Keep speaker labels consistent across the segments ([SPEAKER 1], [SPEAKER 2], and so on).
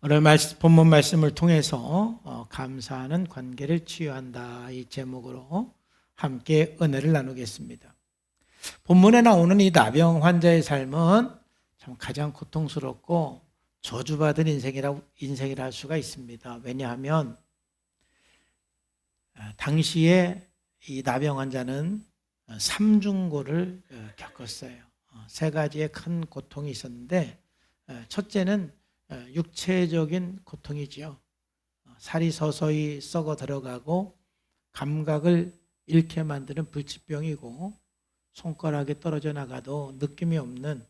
[SPEAKER 1] 오늘 본문 말씀을 통해서 감사하는 관계를 치유한다 이 제목으로 함께 은혜를 나누겠습니다. 본문에 나오는 이 나병 환자의 삶은 참 가장 고통스럽고 저주받은 인생이라 할 수가 있습니다. 왜냐하면 당시에 이 나병 환자는 삼중고를 겪었어요. 세 가지의 큰 고통이 있었는데 첫째는 육체적인 고통이지요. 살이 서서히 썩어 들어가고 감각을 잃게 만드는 불치병이고 손가락이 떨어져 나가도 느낌이 없는,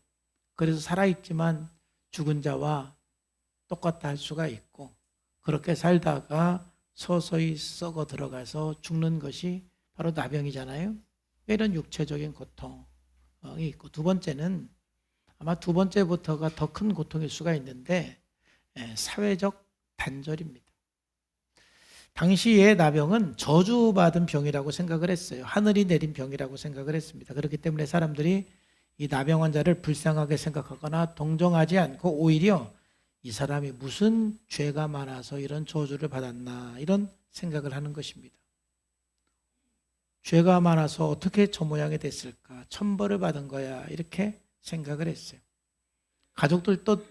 [SPEAKER 1] 그래서 살아있지만 죽은 자와 똑같다 할 수가 있고, 그렇게 살다가 서서히 썩어 들어가서 죽는 것이 바로 나병이잖아요. 이런 육체적인 고통이 있고, 두 번째는 아마 두 번째부터가 더 큰 고통일 수가 있는데 사회적 단절입니다. 당시의 나병은 저주받은 병이라고 생각을 했어요. 하늘이 내린 병이라고 생각을 했습니다. 그렇기 때문에 사람들이 이 나병 환자를 불쌍하게 생각하거나 동정하지 않고 오히려 이 사람이 무슨 죄가 많아서 이런 저주를 받았나 이런 생각을 하는 것입니다. 죄가 많아서 어떻게 저 모양이 됐을까? 천벌을 받은 거야 이렇게 생각을 했어요. 가족들도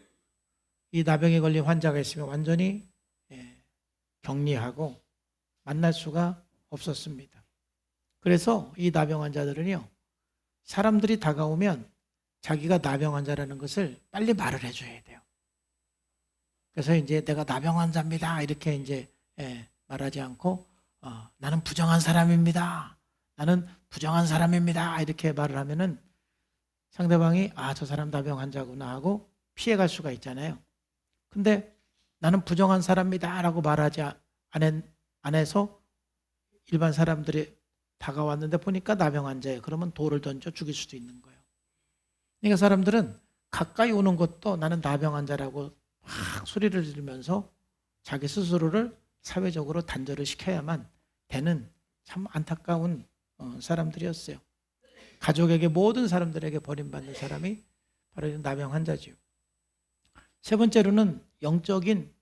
[SPEAKER 1] 이 나병에 걸린 환자가 있으면 완전히 격리하고 만날 수가 없었습니다. 그래서 이 나병 환자들은요, 사람들이 다가오면 자기가 나병 환자라는 것을 빨리 말을 해줘야 돼요. 그래서 이제 내가 나병 환자입니다 이렇게 이제 말하지 않고 나는 부정한 사람입니다. 나는 부정한 사람입니다 이렇게 말을 하면은 상대방이 저 사람 나병 환자구나 하고 피해갈 수가 있잖아요. 근데 나는 부정한 사람이다 라고 말하지 안 해서 일반 사람들이 다가왔는데 보니까 나병 환자예요. 그러면 돌을 던져 죽일 수도 있는 거예요. 그러니까 사람들은 가까이 오는 것도 나는 나병 환자라고 막 소리를 지르면서 자기 스스로를 사회적으로 단절을 시켜야만 되는 참 안타까운 사람들이었어요. 가족에게, 모든 사람들에게 버림받는 사람이 바로 이런 나병 환자지요. 세 번째로는 영적인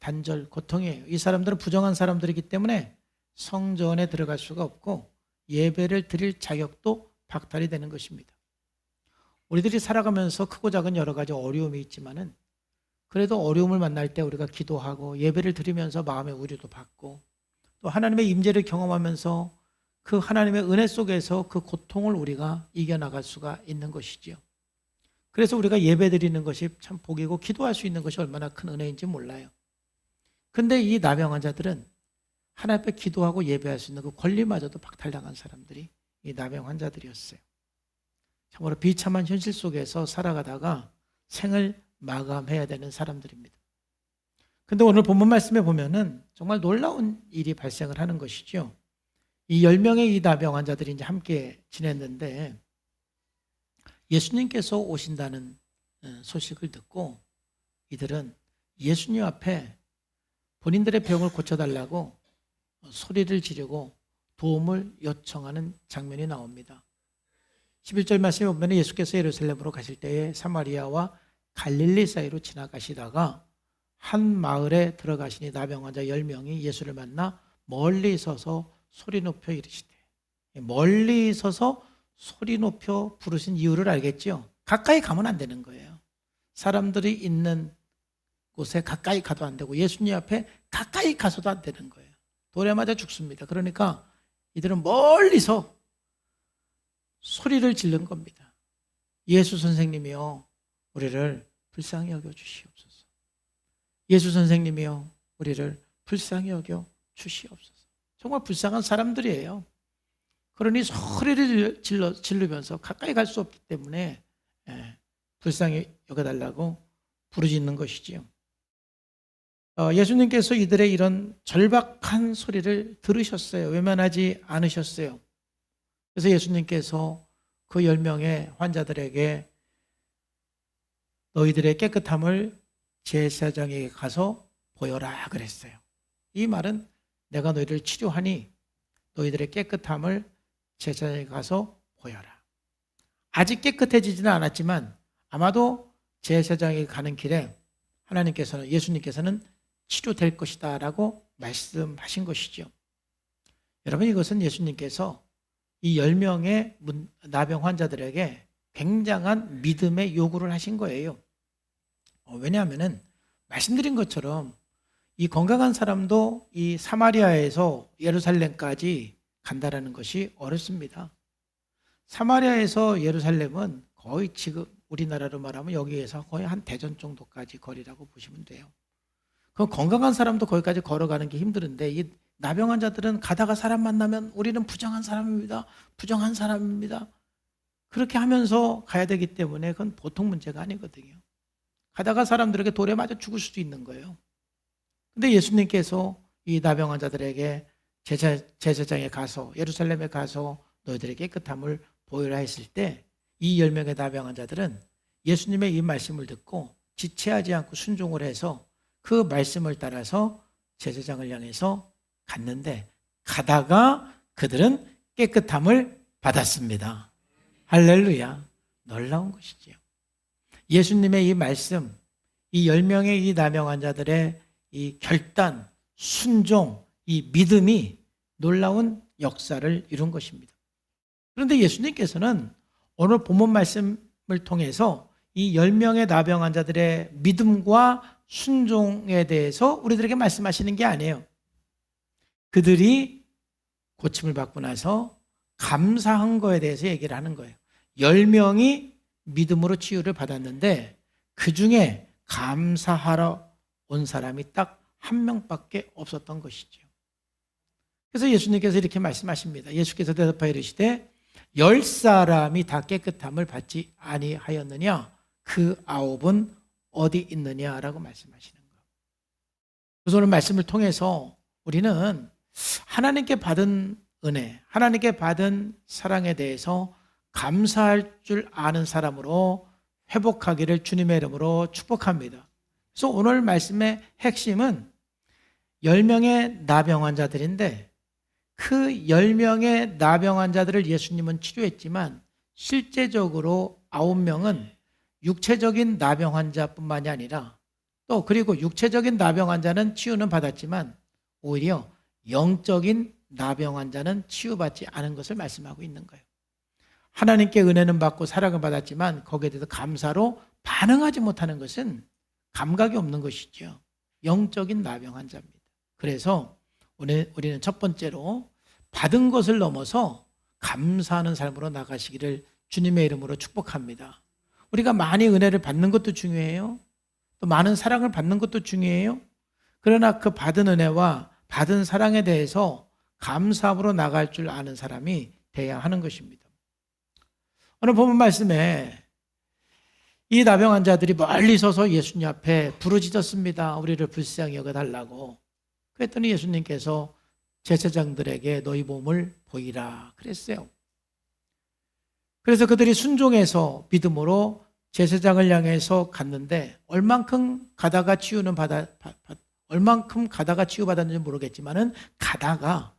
[SPEAKER 1] 단절, 고통이에요. 이 사람들은 부정한 사람들이기 때문에 성전에 들어갈 수가 없고 예배를 드릴 자격도 박탈이 되는 것입니다. 우리들이 살아가면서 크고 작은 여러 가지 어려움이 있지만은 그래도 어려움을 만날 때 우리가 기도하고 예배를 드리면서 마음의 위로도 받고 또 하나님의 임재를 경험하면서 그 하나님의 은혜 속에서 그 고통을 우리가 이겨나갈 수가 있는 것이지요. 그래서 우리가 예배 드리는 것이 참 복이고 기도할 수 있는 것이 얼마나 큰 은혜인지 몰라요. 근데 이 나병 환자들은 하나님 앞에 기도하고 예배할 수 있는 그 권리마저도 박탈당한 사람들이 이 나병 환자들이었어요. 참으로 비참한 현실 속에서 살아가다가 생을 마감해야 되는 사람들입니다. 근데 오늘 본문 말씀에 보면은 정말 놀라운 일이 발생을 하는 것이죠. 이 10명의 이 나병 환자들이 이제 함께 지냈는데 예수님께서 오신다는 소식을 듣고 이들은 예수님 앞에 본인들의 병을 고쳐달라고 소리를 지르고 도움을 요청하는 장면이 나옵니다. 11절 말씀에 보면 예수께서 예루살렘으로 가실 때에 사마리아와 갈릴리 사이로 지나가시다가 한 마을에 들어가시니 나병 환자 10명이 예수를 만나 멀리 서서 소리 높여 이르시되, 멀리 서서 소리 높여 부르신 이유를 알겠죠? 가까이 가면 안 되는 거예요. 사람들이 있는 곳에 가까이 가도 안 되고 예수님 앞에 가까이 가서도 안 되는 거예요. 돌에 맞아 죽습니다. 그러니까 이들은 멀리서 소리를 지른 겁니다. 예수 선생님이요, 우리를 불쌍히 여겨 주시옵소서. 예수 선생님이요, 우리를 불쌍히 여겨 주시옵소서. 정말 불쌍한 사람들이에요. 그러니 소리를 지르면서 가까이 갈 수 없기 때문에 불쌍히 여겨달라고 부르짖는 것이지요. 예수님께서 이들의 이런 절박한 소리를 들으셨어요. 외면하지 않으셨어요. 그래서 예수님께서 그 10명의 환자들에게 너희들의 깨끗함을 제사장에게 가서 보여라 그랬어요. 이 말은 내가 너희를 치료하니 너희들의 깨끗함을 제사장에게 가서 보여라. 아직 깨끗해지지는 않았지만 아마도 제사장에게 가는 길에 예수님께서는 치료될 것이다 라고 말씀하신 것이죠. 여러분, 이것은 예수님께서 이 10명의 나병 환자들에게 굉장한 믿음의 요구를 하신 거예요. 왜냐하면 말씀드린 것처럼 이 건강한 사람도 이 사마리아에서 예루살렘까지 간다라는 것이 어렵습니다. 사마리아에서 예루살렘은 거의 지금 우리나라로 말하면 여기에서 거의 한 대전 정도까지 거리라고 보시면 돼요. 그 건강한 사람도 거기까지 걸어가는 게 힘드는데 이 나병 환자들은 가다가 사람 만나면 우리는 부정한 사람입니다. 부정한 사람입니다. 그렇게 하면서 가야 되기 때문에 그건 보통 문제가 아니거든요. 가다가 사람들에게 돌에 맞아 죽을 수도 있는 거예요. 근데 예수님께서 이 나병 환자들에게 제사장에 가서 예루살렘에 가서 너희들의 깨끗함을 보이라 했을 때 이 10명의 나병 환자들은 예수님의 이 말씀을 듣고 지체하지 않고 순종을 해서 그 말씀을 따라서 제사장을 향해서 갔는데 가다가 그들은 깨끗함을 받았습니다. 할렐루야. 놀라운 것이지요. 예수님의 이 말씀, 이 10명의 이 나병 환자들의 이 결단, 순종, 이 믿음이 놀라운 역사를 이룬 것입니다. 그런데 예수님께서는 오늘 본문 말씀을 통해서 이 10명의 나병 환자들의 믿음과 순종에 대해서 우리들에게 말씀하시는 게 아니에요. 그들이 고침을 받고 나서 감사한 거에 대해서 얘기를 하는 거예요. 10명이 믿음으로 치유를 받았는데 그 중에 감사하러 온 사람이 딱 한 명밖에 없었던 것이죠. 그래서 예수님께서 이렇게 말씀하십니다. 예수께서 대답하여 이르시되 10사람이 다 깨끗함을 받지 아니하였느냐? 그 9은 어디 있느냐라고 말씀하시는 거예요. 그래서 오늘 말씀을 통해서 우리는 하나님께 받은 은혜, 하나님께 받은 사랑에 대해서 감사할 줄 아는 사람으로 회복하기를 주님의 이름으로 축복합니다. 그래서 오늘 말씀의 핵심은 10명의 나병 환자들인데 그 10명의 나병 환자들을 예수님은 치료했지만 실제적으로 9명은 육체적인 나병 환자뿐만이 아니라 또 그리고 육체적인 나병 환자는 치유는 받았지만 오히려 영적인 나병 환자는 치유받지 않은 것을 말씀하고 있는 거예요. 하나님께 은혜는 받고 사랑을 받았지만 거기에 대해서 감사로 반응하지 못하는 것은 감각이 없는 것이죠. 영적인 나병 환자입니다. 그래서 우리는 첫 번째로 받은 것을 넘어서 감사하는 삶으로 나가시기를 주님의 이름으로 축복합니다. 우리가 많이 은혜를 받는 것도 중요해요. 또 많은 사랑을 받는 것도 중요해요. 그러나 그 받은 은혜와 받은 사랑에 대해서 감사함으로 나갈 줄 아는 사람이 돼야 하는 것입니다. 오늘 본문 말씀에 이 나병 환자들이 멀리 서서 예수님 앞에 부르짖었습니다. 우리를 불쌍히 여겨달라고. 그랬더니 예수님께서 제사장들에게 너희 몸을 보이라 그랬어요. 그래서 그들이 순종해서 믿음으로 제사장을 향해서 갔는데 얼만큼 가다가 치유받았는지 모르겠지만은 가다가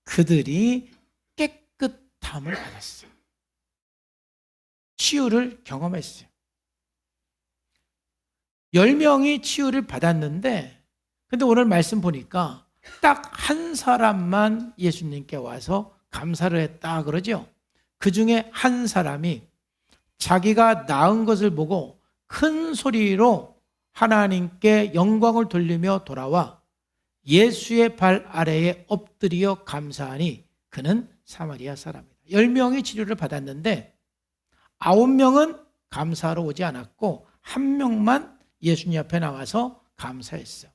[SPEAKER 1] 그들이 깨끗함을 받았어요. 치유를 경험했어요. 10명이 치유를 받았는데 근데 오늘 말씀 보니까 딱 한 사람만 예수님께 와서 감사를 했다 그러죠. 그 중에 한 사람이 자기가 나은 것을 보고 큰 소리로 하나님께 영광을 돌리며 돌아와 예수의 발 아래에 엎드려 감사하니 그는 사마리아 사람이다. 10명이 치료를 받았는데 9명은 감사하러 오지 않았고 1명만 예수님 앞에 나와서 감사했어요.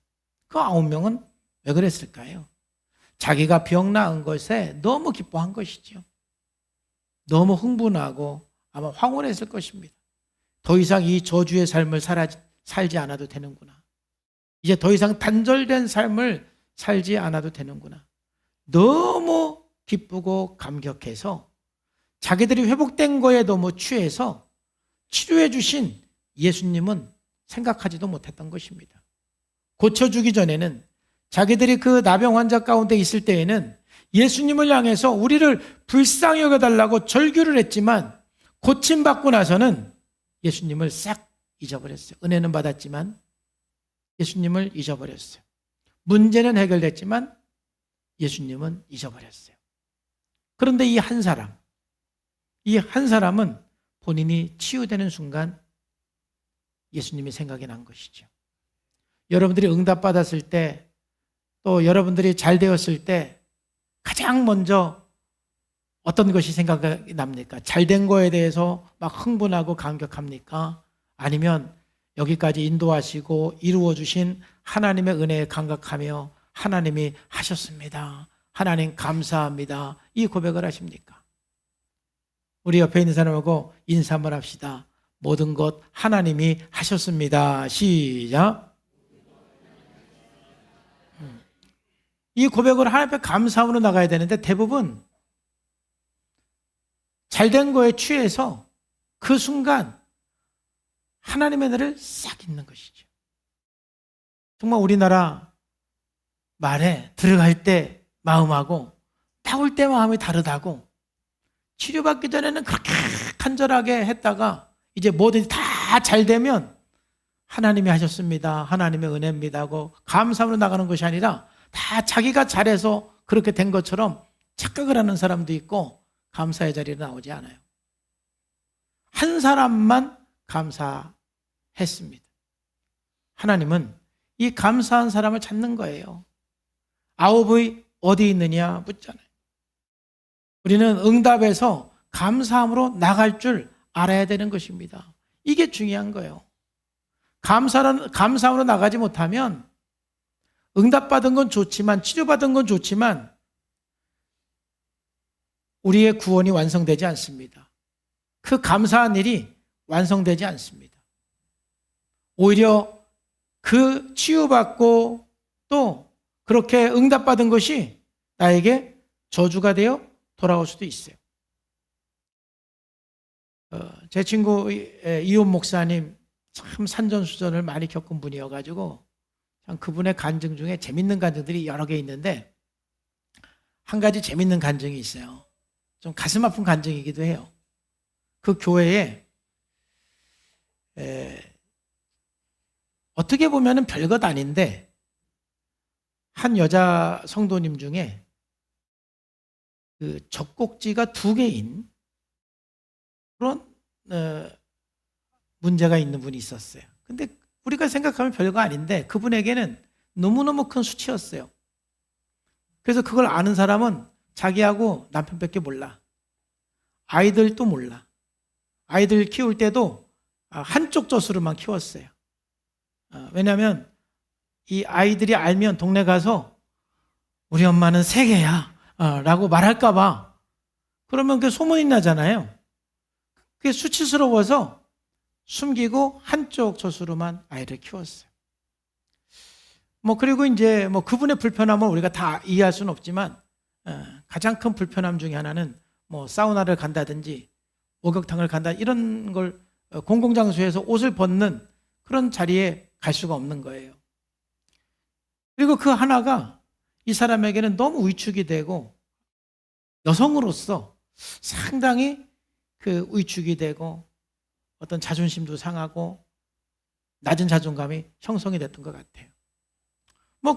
[SPEAKER 1] 그 9명은 왜 그랬을까요? 자기가 병 나은 것에 너무 기뻐한 것이죠. 너무 흥분하고 아마 황홀했을 것입니다. 더 이상 이 저주의 삶을 살지 않아도 되는구나. 이제 더 이상 단절된 삶을 살지 않아도 되는구나. 너무 기쁘고 감격해서 자기들이 회복된 거에 너무 취해서 치료해 주신 예수님은 생각하지도 못했던 것입니다. 고쳐주기 전에는 자기들이 그 나병 환자 가운데 있을 때에는 예수님을 향해서 우리를 불쌍히 여겨달라고 절규를 했지만 고침받고 나서는 예수님을 싹 잊어버렸어요. 은혜는 받았지만 예수님을 잊어버렸어요. 문제는 해결됐지만 예수님은 잊어버렸어요. 그런데 이 한 사람은 본인이 치유되는 순간 예수님이 생각이 난 것이죠. 여러분들이 응답받았을 때, 또 여러분들이 잘 되었을 때 가장 먼저 어떤 것이 생각이 납니까? 잘된 거에 대해서 막 흥분하고 감격합니까? 아니면 여기까지 인도하시고 이루어주신 하나님의 은혜에 감격하며 하나님이 하셨습니다, 하나님 감사합니다, 이 고백을 하십니까? 우리 옆에 있는 사람하고 인사 한번 합시다. 모든 것 하나님이 하셨습니다. 시작. 이 고백을 하나님 앞에 감사함으로 나가야 되는데 대부분 잘된 거에 취해서 그 순간 하나님의 은혜를 싹 잊는 것이죠. 정말 우리나라 말에 들어갈 때 마음하고 나올 때 마음이 다르다고, 치료받기 전에는 그렇게 간절하게 했다가 이제 뭐든지 다 잘 되면 하나님이 하셨습니다, 하나님의 은혜입니다 하고 감사함으로 나가는 것이 아니라 다 자기가 잘해서 그렇게 된 것처럼 착각을 하는 사람도 있고 감사의 자리에 나오지 않아요. 한 사람만 감사했습니다. 하나님은 이 감사한 사람을 찾는 거예요. 아홉의 어디 있느냐 묻잖아요. 우리는 응답에서 감사함으로 나갈 줄 알아야 되는 것입니다. 이게 중요한 거예요. 감사함으로 나가지 못하면 응답받은 건 좋지만, 치료받은 건 좋지만 우리의 구원이 완성되지 않습니다. 그 감사한 일이 완성되지 않습니다. 오히려 그 치유받고 또 그렇게 응답받은 것이 나에게 저주가 되어 돌아올 수도 있어요. 제 친구 이혼 목사님 참 산전수전을 많이 겪은 분이어가지고 참 그분의 간증 중에 재밌는 간증들이 여러 개 있는데, 한 가지 재밌는 간증이 있어요. 좀 가슴 아픈 간증이기도 해요. 그 교회에 어떻게 보면 별것 아닌데 한 여자 성도님 중에 그 젖꼭지가 2개인 그런 문제가 있는 분이 있었어요. 근데 우리가 생각하면 별거 아닌데 그분에게는 너무너무 큰 수치였어요. 그래서 그걸 아는 사람은 자기하고 남편밖에 몰라. 아이들도 몰라. 아이들 키울 때도 한쪽 젖으로만 키웠어요. 왜냐하면 이 아이들이 알면 동네 가서 우리 엄마는 3개야 라고 말할까 봐. 그러면 그 소문이 나잖아요. 그게 수치스러워서 숨기고 한쪽 젖으로만 아이를 키웠어요. 그리고 이제 그분의 불편함을 우리가 다 이해할 수는 없지만 가장 큰 불편함 중에 하나는 사우나를 간다든지 목욕탕을 간다, 이런 걸 공공장소에서 옷을 벗는 그런 자리에 갈 수가 없는 거예요. 그리고 그 하나가 이 사람에게는 너무 위축이 되고 여성으로서 상당히 그 위축이 되고 어떤 자존심도 상하고 낮은 자존감이 형성이 됐던 것 같아요.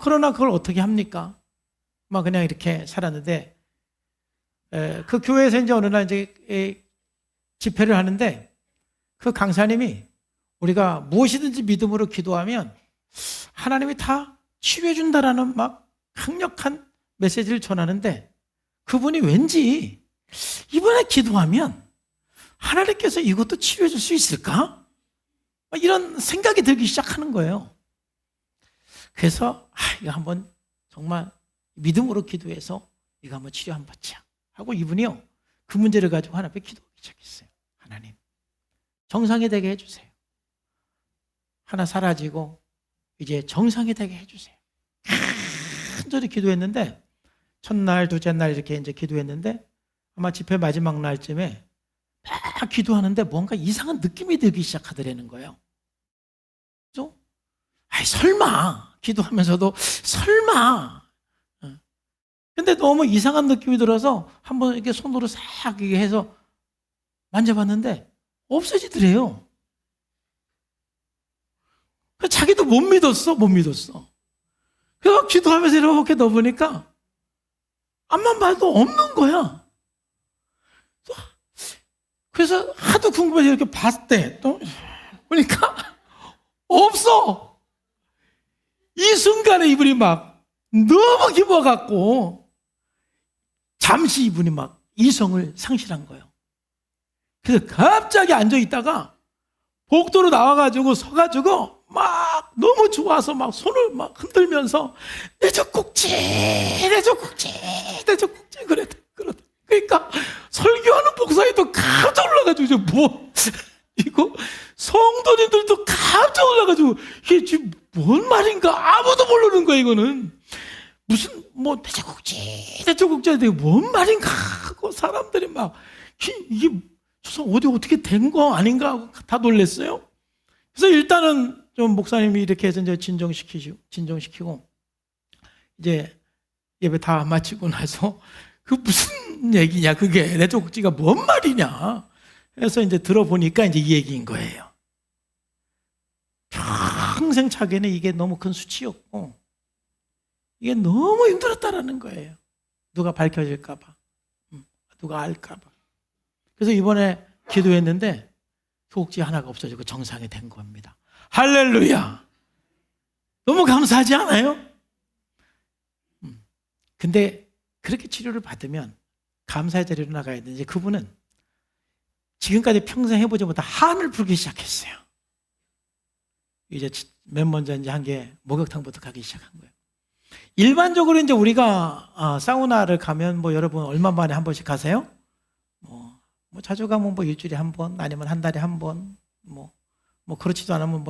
[SPEAKER 1] 그러나 그걸 어떻게 합니까? 그냥 이렇게 살았는데 그 교회에서 이제 어느 날 이제 집회를 하는데 그 강사님이 우리가 무엇이든지 믿음으로 기도하면 하나님이 다 치료해 준다라는 막 강력한 메시지를 전하는데, 그분이 왠지 이번에 기도하면 하나님께서 이것도 치료해 줄 수 있을까? 이런 생각이 들기 시작하는 거예요. 그래서 이거 한번 정말 믿음으로 기도해서 이거 한번 치료 한번 받자 하고 이분이요 그 문제를 가지고 하나님 앞에 기도하기 시작했어요. 하나님 정상이 되게 해주세요. 하나 사라지고 이제 정상이 되게 해주세요. 간절히 기도했는데 첫날, 둘째 날 이렇게 이제 기도했는데 아마 집회 마지막 날쯤에 막 기도하는데 뭔가 이상한 느낌이 들기 시작하더라는 거예요. 그죠? 설마 기도하면서도 설마. 근데 너무 이상한 느낌이 들어서 한번 이렇게 손으로 싹 이렇게 해서 만져봤는데 없어지더래요. 자기도 못 믿었어. 그래서 기도하면서 이렇게 넣어보니까 앞만 봐도 없는 거야. 그래서 하도 궁금해서 이렇게 봤대. 또 보니까 없어. 이 순간에 이분이 막 너무 기뻐갖고 잠시 이분이 막 이성을 상실한 거예요. 그래서 갑자기 앉아있다가 복도로 나와가지고 서가지고 막 너무 좋아서 막 손을 막 흔들면서 내 젖꼭지 그러다. 그러니까 설교하는 목사님도 깜짝 놀라가지고 이거 성도님들도 깜짝 놀라가지고 이게 지금 뭔 말인가 아무도 모르는 거야. 이거는 무슨 뭐 내 젖꼭지 이게 뭔 말인가 하고 사람들이 막 이게 어떻게 된 거 아닌가 하고 다 놀랐어요. 그래서 일단은 좀 목사님이 이렇게 해서 이제 진정시키고 이제 예배 다 마치고 나서 그 무슨 얘기냐, 그게 내 젖꼭지가 뭔 말이냐 해서 이제 들어보니까 이제 이 얘기인 거예요. 평생 자기는 이게 너무 큰 수치였고 이게 너무 힘들었다라는 거예요. 누가 밝혀질까봐, 누가 알까봐. 그래서 이번에 기도했는데 젖꼭지 하나가 없어지고 정상이 된 겁니다. 할렐루야! 너무 감사하지 않아요? 근데 그렇게 치료를 받으면 감사의 자리로 나가야 되는데 그분은 지금까지 평생 해보지 못한 한을 풀기 시작했어요. 이제 맨 먼저 이제 한 게 목욕탕부터 가기 시작한 거예요. 일반적으로 이제 우리가 사우나를 가면 뭐 여러분 얼마 만에 한 번씩 가세요? 뭐 자주 가면 뭐 일주일에 한 번, 아니면 한 달에 한 번, 뭐 그렇지도 않으면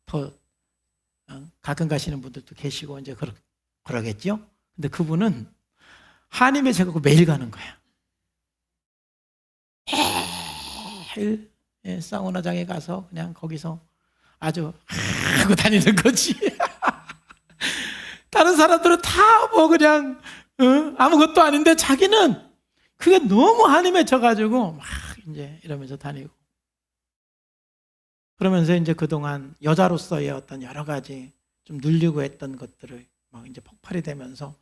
[SPEAKER 1] 더 가끔 가시는 분들도 계시고 이제 그러겠죠. 근데 그분은 한임에 제가 매일 가는 거야. 매일 사우나장에 가서 그냥 거기서 아주 하고 다니는 거지. 다른 사람들은 다 뭐 그냥 아무것도 아닌데 자기는 그게 너무 한이 맺혀가지고 막 이제 이러면서 다니고. 그러면서 이제 그동안 여자로서의 어떤 여러 가지 좀 누리고 했던 것들을 막 이제 폭발이 되면서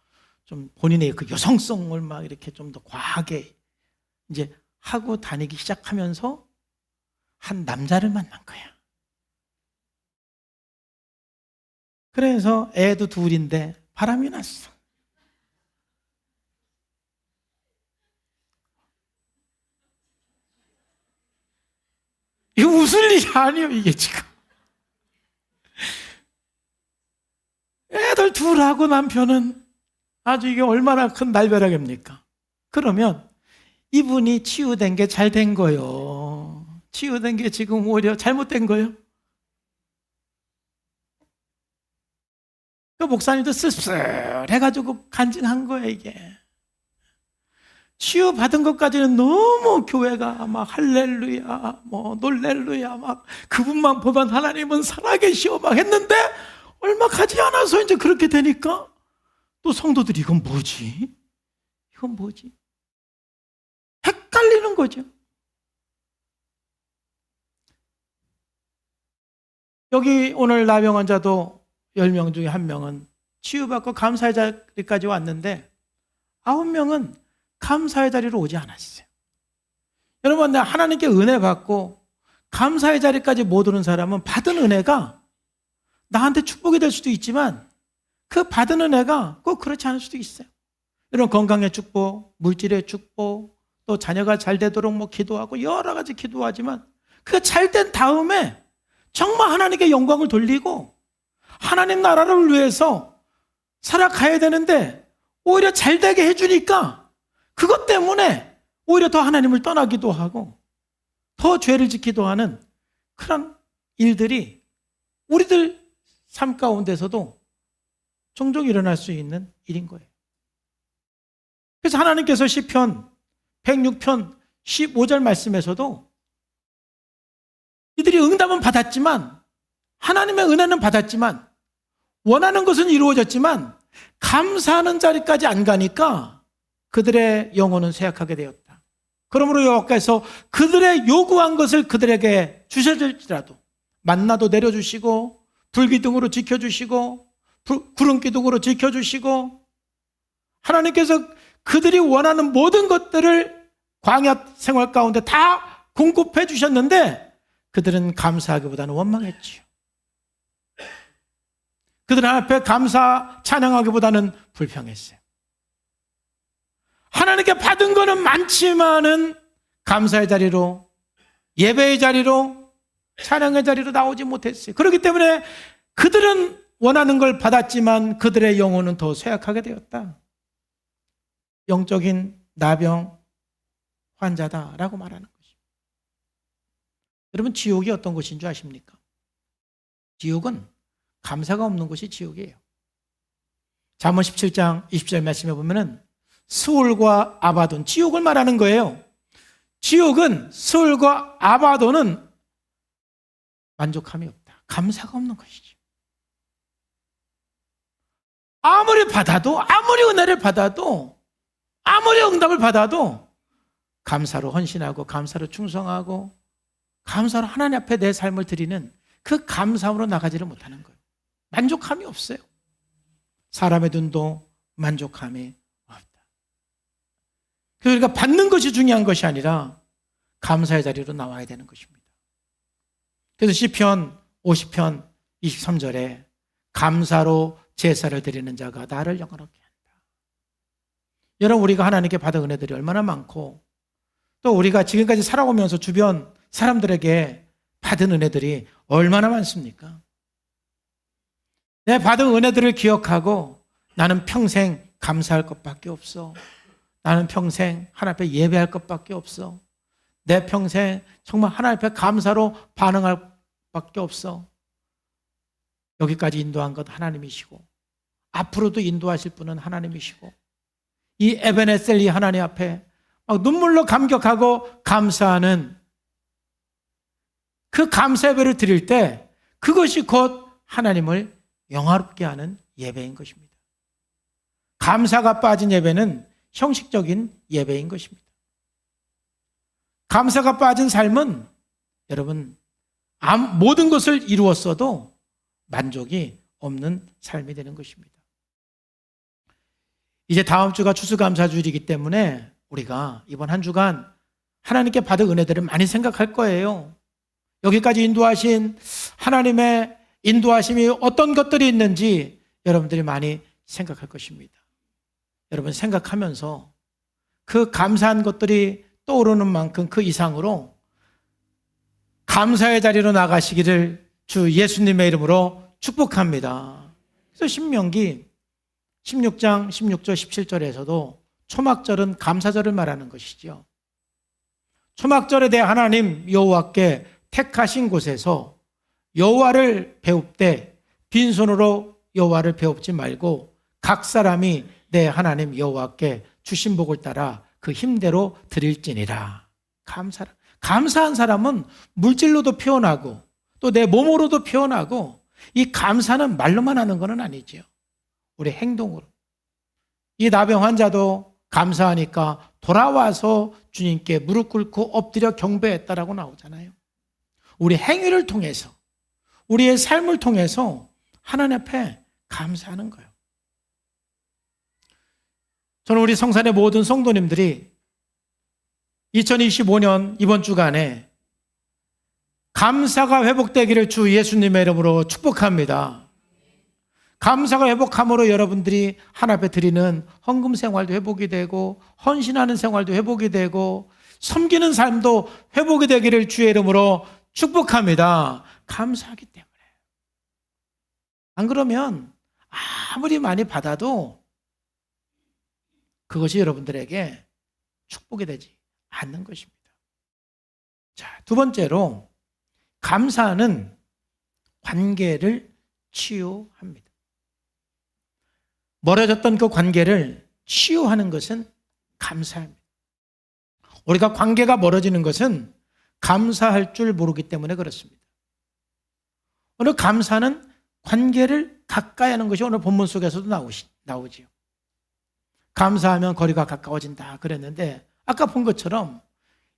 [SPEAKER 1] 좀 본인의 그 여성성을 막 이렇게 좀 더 과하게 이제 하고 다니기 시작하면서 한 남자를 만난 거야. 그래서 애도 둘인데 바람이 났어. 이거 웃을 일이 아니에요, 이게 지금. 애들 둘하고 남편은 아주 이게 얼마나 큰 날벼락입니까? 그러면 이분이 치유된 게 잘 된 거예요. 치유된 게 지금 오히려 잘못된 거예요. 그 목사님도 씁쓸해가지고 간증한 거예요, 이게. 치유받은 것까지는 너무 교회가 막 할렐루야, 뭐 놀렐루야, 막 그분만 보면 하나님은 살아계시오 막 했는데 얼마 가지 않아서 이제 그렇게 되니까 또 성도들이 이건 뭐지? 이건 뭐지? 헷갈리는 거죠. 여기 오늘 나병 환자도 10명 중에 1명은 치유받고 감사의 자리까지 왔는데 9명은 감사의 자리로 오지 않았어요. 여러분, 하나님께 은혜 받고 감사의 자리까지 못 오는 사람은 받은 은혜가 나한테 축복이 될 수도 있지만 그 받은 은혜가 꼭 그렇지 않을 수도 있어요. 이런 건강의 축복, 물질의 축복, 또 자녀가 잘 되도록 뭐 기도하고 여러 가지 기도하지만 그 잘 된 다음에 정말 하나님께 영광을 돌리고 하나님 나라를 위해서 살아가야 되는데 오히려 잘 되게 해주니까 그것 때문에 오히려 더 하나님을 떠나기도 하고 더 죄를 짓기도 하는 그런 일들이 우리들 삶 가운데서도 종종 일어날 수 있는 일인 거예요. 그래서 하나님께서 시편 106편 15절 말씀에서도 이들이 응답은 받았지만 하나님의 은혜는 받았지만 원하는 것은 이루어졌지만 감사하는 자리까지 안 가니까 그들의 영혼은 쇠약하게 되었다. 그러므로 여호와께서 그들의 요구한 것을 그들에게 주셔질지라도 만나도 내려주시고 불기둥으로 지켜주시고 구름기둥으로 지켜주시고 하나님께서 그들이 원하는 모든 것들을 광야 생활 가운데 다 공급해 주셨는데 그들은 감사하기보다는 원망했지요. 그들은 앞에 감사 찬양하기보다는 불평했어요. 하나님께 받은 거는 많지만은 감사의 자리로, 예배의 자리로, 찬양의 자리로 나오지 못했어요. 그렇기 때문에 그들은 원하는 걸 받았지만 그들의 영혼은 더 쇠약하게 되었다. 영적인 나병 환자다라고 말하는 것입니다. 여러분, 지옥이 어떤 곳인 줄 아십니까? 지옥은 감사가 없는 곳이 지옥이에요. 잠언 17장 20절 말씀에 보면은 스올과 아바돈, 지옥을 말하는 거예요. 지옥은 스올과 아바돈은 만족함이 없다. 감사가 없는 것이죠. 아무리 받아도, 아무리 은혜를 받아도, 아무리 응답을 받아도 감사로 헌신하고 감사로 충성하고 감사로 하나님 앞에 내 삶을 드리는 그 감사함으로 나가지를 못하는 거예요. 만족함이 없어요. 사람의 눈도 만족함이 없다. 그러니까 받는 것이 중요한 것이 아니라 감사의 자리로 나와야 되는 것입니다. 그래서 시편 50편 23절에 감사로 제사를 드리는 자가 나를 영화롭게 한다. 여러분, 우리가 하나님께 받은 은혜들이 얼마나 많고 또 우리가 지금까지 살아오면서 주변 사람들에게 받은 은혜들이 얼마나 많습니까? 내 받은 은혜들을 기억하고 나는 평생 감사할 것밖에 없어. 나는 평생 하나님 앞에 예배할 것밖에 없어. 내 평생 정말 하나님 앞에 감사로 반응할 밖에 없어. 여기까지 인도한 것 하나님이시고 앞으로도 인도하실 분은 하나님이시고 이 에베네셀 이 하나님 앞에 막 눈물로 감격하고 감사하는 그 감사 예배를 드릴 때 그것이 곧 하나님을 영화롭게 하는 예배인 것입니다. 감사가 빠진 예배는 형식적인 예배인 것입니다. 감사가 빠진 삶은 여러분 모든 것을 이루었어도 만족이 없는 삶이 되는 것입니다. 이제 다음 주가 추수감사주일이기 때문에 우리가 이번 한 주간 하나님께 받은 은혜들을 많이 생각할 거예요. 여기까지 인도하신 하나님의 인도하심이 어떤 것들이 있는지 여러분들이 많이 생각할 것입니다. 여러분, 생각하면서 그 감사한 것들이 떠오르는 만큼 그 이상으로 감사의 자리로 나가시기를 주 예수님의 이름으로 축복합니다. 그래서 신명기 16장 16절 17절에서도 초막절은 감사절을 말하는 것이죠. 초막절에 대해 하나님 여호와께 택하신 곳에서 여호와를 배웁되 빈손으로 여호와를 배웁지 말고 각 사람이 내 하나님 여호와께 주신 복을 따라 그 힘대로 드릴지니라. 감사한 사람은 물질로도 표현하고 또 내 몸으로도 표현하고 이 감사는 말로만 하는 건 아니죠. 우리 행동으로. 이 나병 환자도 감사하니까 돌아와서 주님께 무릎 꿇고 엎드려 경배했다라고 나오잖아요. 우리 행위를 통해서 우리의 삶을 통해서 하나님 앞에 감사하는 거예요. 저는 우리 성산의 모든 성도님들이 2025년 이번 주간에 감사가 회복되기를 주 예수님의 이름으로 축복합니다. 감사가 회복함으로 여러분들이 하나님 앞에 드리는 헌금 생활도 회복이 되고 헌신하는 생활도 회복이 되고 섬기는 삶도 회복이 되기를 주의 이름으로 축복합니다. 감사하기 때문에. 안 그러면 아무리 많이 받아도 그것이 여러분들에게 축복이 되지 않는 것입니다. 자, 두 번째로 감사는 관계를 치유합니다. 멀어졌던 그 관계를 치유하는 것은 감사입니다. 우리가 관계가 멀어지는 것은 감사할 줄 모르기 때문에 그렇습니다. 오늘 감사는 관계를 가까이 하는 것이 오늘 본문 속에서도 나오지요. 감사하면 거리가 가까워진다 그랬는데 아까 본 것처럼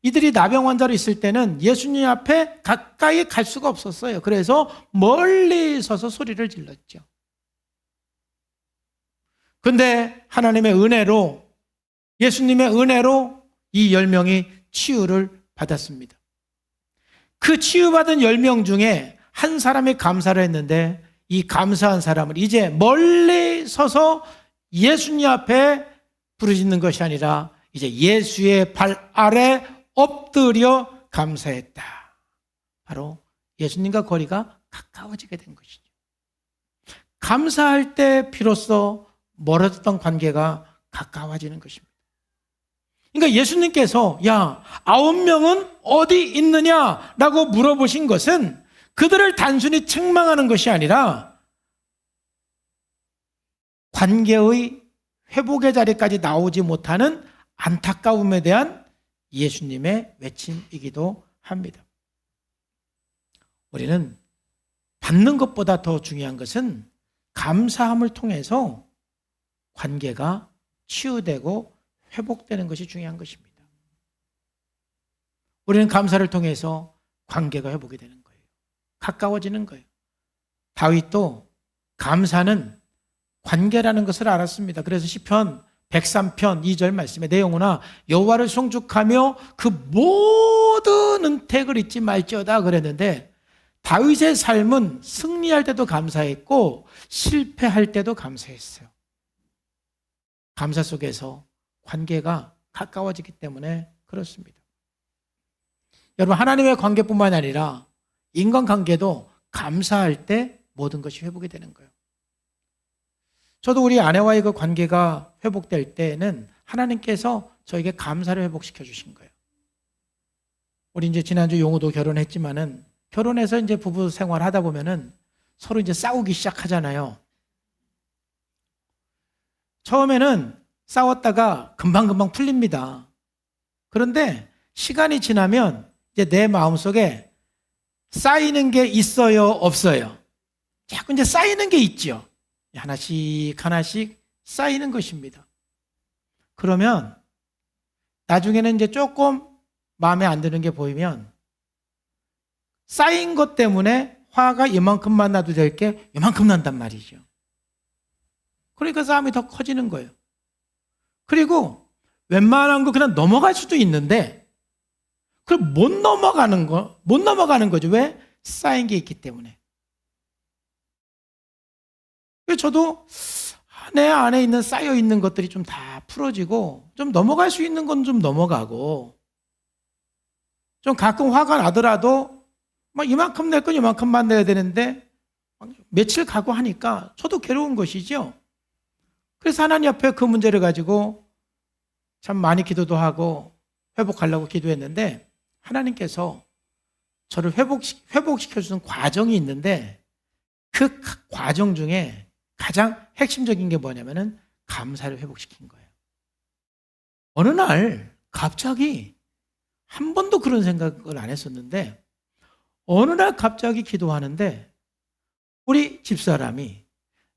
[SPEAKER 1] 이들이 나병 환자로 있을 때는 예수님 앞에 가까이 갈 수가 없었어요. 그래서 멀리 서서 소리를 질렀죠. 근데 하나님의 은혜로, 예수님의 은혜로 이 10명이 치유를 받았습니다. 그 치유받은 10명 중에 한 사람이 감사를 했는데, 이 감사한 사람을 이제 멀리 서서 예수님 앞에 부르짖는 것이 아니라 이제 예수의 발 아래 엎드려 감사했다. 바로 예수님과 거리가 가까워지게 된 것이죠. 감사할 때 비로소 멀어졌던 관계가 가까워지는 것입니다. 그러니까 예수님께서 야, 9명은 어디 있느냐라고 물어보신 것은 그들을 단순히 책망하는 것이 아니라 관계의 회복의 자리까지 나오지 못하는 안타까움에 대한 예수님의 외침이기도 합니다. 우리는 받는 것보다 더 중요한 것은 감사함을 통해서 관계가 치유되고 회복되는 것이 중요한 것입니다. 우리는 감사를 통해서 관계가 회복이 되는 거예요. 가까워지는 거예요. 다윗도 감사는 관계라는 것을 알았습니다. 그래서 시편 103편 2절 말씀에 내 영혼아 여호와를 송축하며 그 모든 은택을 잊지 말지어다 그랬는데, 다윗의 삶은 승리할 때도 감사했고 실패할 때도 감사했어요. 감사 속에서 관계가 가까워지기 때문에 그렇습니다. 여러분, 하나님의 관계뿐만 아니라 인간관계도 감사할 때 모든 것이 회복이 되는 거예요. 저도 우리 아내와의 그 관계가 회복될 때는 하나님께서 저에게 감사를 회복시켜 주신 거예요. 우리 이제 지난주 용우도 결혼했지만은 결혼해서 이제 부부 생활 하다 보면은 서로 이제 싸우기 시작하잖아요. 처음에는 싸웠다가 금방금방 풀립니다. 그런데 시간이 지나면 이제 내 마음속에 쌓이는 게 있어요, 없어요? 자꾸 이제 쌓이는 게 있죠. 하나씩 하나씩 쌓이는 것입니다. 그러면 나중에는 이제 조금 마음에 안 드는 게 보이면 쌓인 것 때문에 화가 이만큼만 나도 될 게 이만큼 난단 말이죠. 그러니까 싸움이 더 커지는 거예요. 그리고 웬만한 거 그냥 넘어갈 수도 있는데 그걸 못 넘어가는 거죠. 왜? 쌓인 게 있기 때문에. 저도 내 안에 있는 쌓여 있는 것들이 좀 다 풀어지고 좀 넘어갈 수 있는 건 좀 넘어가고 좀 가끔 화가 나더라도 막 이만큼 낼 건 이만큼만 내야 되는데 며칠 가고 하니까 저도 괴로운 것이죠. 그래서 하나님 앞에 그 문제를 가지고 참 많이 기도도 하고 회복하려고 기도했는데 하나님께서 저를 회복시켜주는 과정이 있는데 그 과정 중에 가장 핵심적인 게 뭐냐면은 감사를 회복시킨 거예요. 어느 날 갑자기 한 번도 그런 생각을 안 했었는데 어느 날 갑자기 기도하는데 우리 집사람이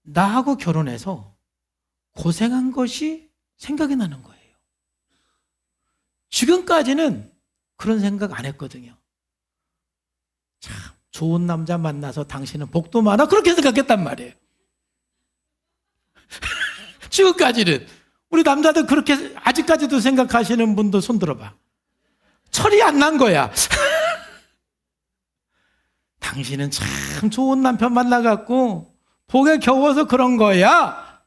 [SPEAKER 1] 나하고 결혼해서 고생한 것이 생각이 나는 거예요. 지금까지는 그런 생각 안 했거든요. 참 좋은 남자 만나서 당신은 복도 많아 그렇게 생각했단 말이에요. 지금까지는 우리 남자들 그렇게 아직까지도 생각하시는 분도 손 들어봐. 철이 안 난 거야. 당신은 참 좋은 남편 만나갖고 복에 겨워서 그런 거야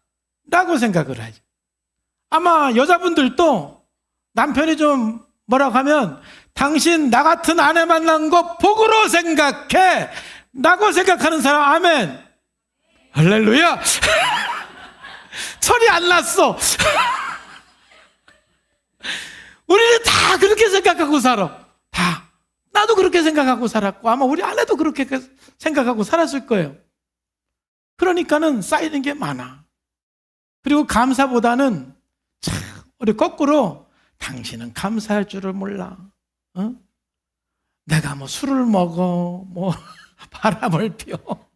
[SPEAKER 1] 라고 생각을 하죠. 아마 여자분들도 남편이 좀 뭐라고 하면 당신 나 같은 아내 만난 거 복으로 생각해 라고 생각하는 사람 아멘. 할렐루야. 철이 안 났어. 우리는 다 그렇게 생각하고 살아. 다. 나도 그렇게 생각하고 살았고 아마 우리 아내도 그렇게 생각하고 살았을 거예요. 그러니까는 쌓이는 게 많아. 그리고 감사보다는 참 우리 거꾸로 당신은 감사할 줄을 몰라. 어? 내가 뭐 술을 먹어, 뭐 바람을 피워,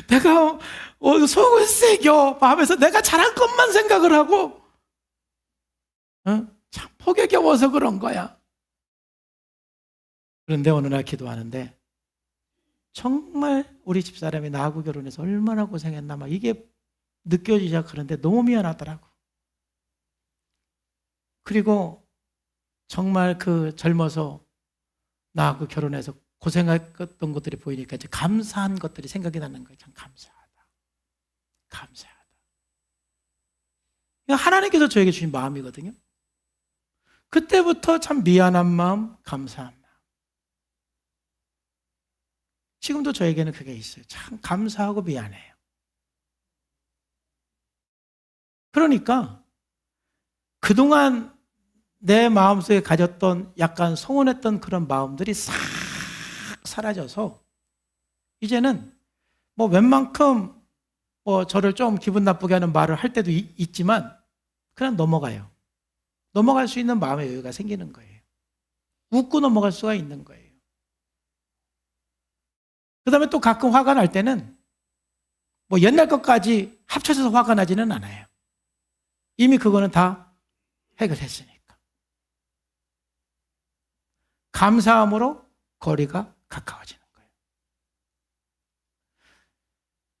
[SPEAKER 1] 내가 속을 새겨 하면서 내가 잘한 것만 생각을 하고 참 복에 겨워서 그런 거야. 그런데 어느 날 기도하는데 정말 우리 집사람이 나하고 결혼해서 얼마나 고생했나 막 이게 느껴지기 시작하는데 너무 미안하더라고. 그리고 정말 그 젊어서 나하고 결혼해서 고생했던 것들이 보이니까 이제 감사한 것들이 생각이 나는 거예요. 참 감사하다. 감사하다. 이거 하나님께서 저에게 주신 마음이거든요. 그때부터 참 미안한 마음, 감사한 마음. 지금도 저에게는 그게 있어요. 참 감사하고 미안해요. 그러니까 그동안 내 마음속에 가졌던 약간 서운했던 그런 마음들이 싹 사라져서 이제는 뭐 웬만큼 뭐 저를 좀 기분 나쁘게 하는 말을 할 때도 있지만 그냥 넘어가요. 넘어갈 수 있는 마음의 여유가 생기는 거예요. 웃고 넘어갈 수가 있는 거예요. 그 다음에 또 가끔 화가 날 때는 뭐 옛날 것까지 합쳐져서 화가 나지는 않아요. 이미 그거는 다 해결했으니까. 감사함으로 거리가 가까워지는 거예요.